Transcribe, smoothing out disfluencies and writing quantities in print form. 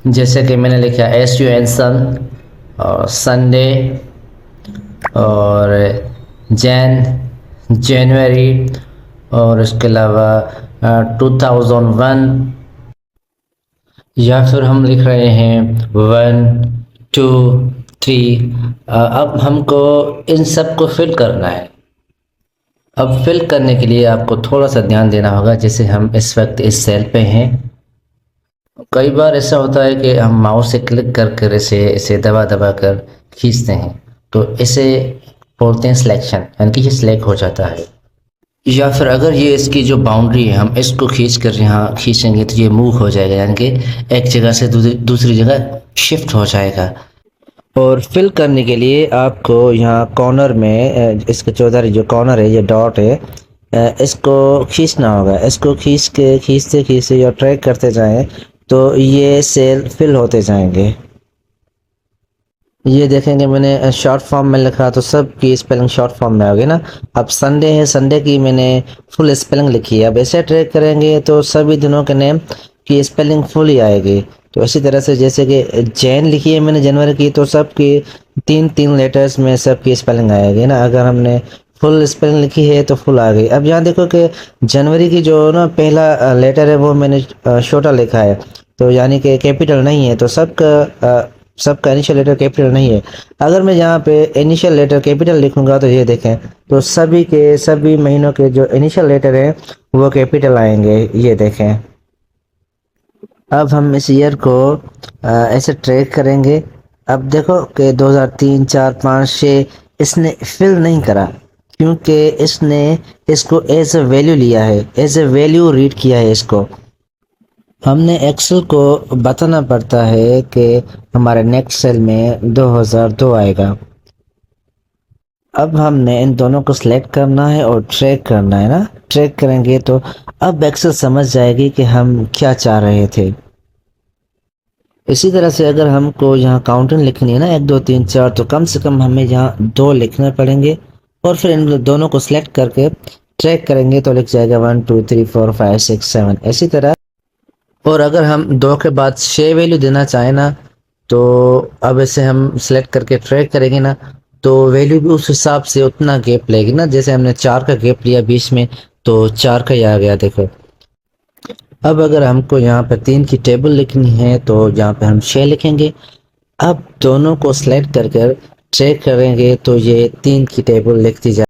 जैसे कि मैंने लिखा SUN सन और संडे और जनवरी और इसके अलावा 2001, या फिर हम लिख रहे हैं 1 2 3। अब हमको इन सब को फिल करना है। अब फिल करने के लिए आपको थोड़ा सा ध्यान देना होगा। जैसे हम इस वक्त इस सेल पे हैं, कई बार ऐसा होता है कि हम माउस से क्लिक कर कर इसे दबा दबा कर खींचते हैं, तो इसे बोलते हैं सिलेक्शन, यानी कि ये सिलेक्ट हो जाता है। या फिर अगर ये इसकी जो बाउंड्री है हम इसको खींच कर यहाँ खींचेंगे तो ये मूव हो जाएगा, यानी कि एक जगह से दूसरी जगह शिफ्ट हो जाएगा। और फिल करने के लिए आपको यहाँ कॉर्नर में इसके चौधारी जो कॉर्नर है, ये डॉट है, इसको खींचना होगा। इसको खींचते खींचते या ट्रैक करते जाएं तो ये सेल फिल होते जाएंगे। ये देखेंगे मैंने शॉर्ट फॉर्म में लिखा तो सब की स्पेलिंग शॉर्ट फॉर्म में आ गई ना। अब संडे है, संडे की मैंने फुल स्पेलिंग लिखी है। अब ऐसे ट्रैक करेंगे तो सभी दिनों के नेम की स्पेलिंग फुल ही आएगी। तो इसी तरह से जैसे कि जैन लिखी है मैंने जनवरी की, तो सब की तीन तीन लेटर्स में सब की स्पेलिंग आएगी ना। अगर हमने फुल स्पेलिंग लिखी है तो फुल आ गई। अब यहाँ देखो कि जनवरी की जो ना पहला लेटर है वो मैंने छोटा लिखा है, तो यानी कि कैपिटल नहीं है, तो सबका इनिशियल लेटर कैपिटल नहीं है। अगर मैं यहाँ पे इनिशियल लेटर कैपिटल लिखूंगा तो ये देखें, तो सभी महीनों के जो इनिशियल लेटर हैं वो कैपिटल आएंगे, ये देखें। अब हम इस ईयर को ऐसे ट्रैक करेंगे। अब देखो कि 2003 4 5 6 इसने फिल नहीं करा, क्योंकि इसने इसको एज ए वैल्यू लिया है, एज ए वैल्यू रीड किया है इसको। हमने एक्सेल को बताना पड़ता है कि हमारे नेक्स्ट सेल में 2002 आएगा। अब हमने इन दोनों को सिलेक्ट करना है और ट्रैक करना है ना। ट्रैक करेंगे तो अब एक्सेल समझ जाएगी कि हम क्या चाह रहे थे। इसी तरह से अगर हमको यहाँ काउंटिंग लिखनी है ना 1 2 3 4, तो कम से कम हमें यहाँ 2 लिखने पड़ेंगे और फिर इन दोनों को सिलेक्ट करके ट्रैक करेंगे तो लिख जाएगा 1 2 3 4 5 6 7 इसी तरह। और अगर हम 2 के बाद 6 वैल्यू देना चाहें ना, तो अब इसे हम सेलेक्ट करके ट्रैक करेंगे ना, तो वैल्यू भी उस हिसाब से उतना गैप लेगी ना। जैसे हमने 4 का गैप लिया बीच में, तो 4 का ही आ गया देखो। अब अगर हमको यहाँ पे 3 की टेबल लिखनी है तो यहाँ पे हम 6 लिखेंगे। अब दोनों को सिलेक्ट कर ट्रैक करेंगे तो ये 3 की टेबल लिखती जाए।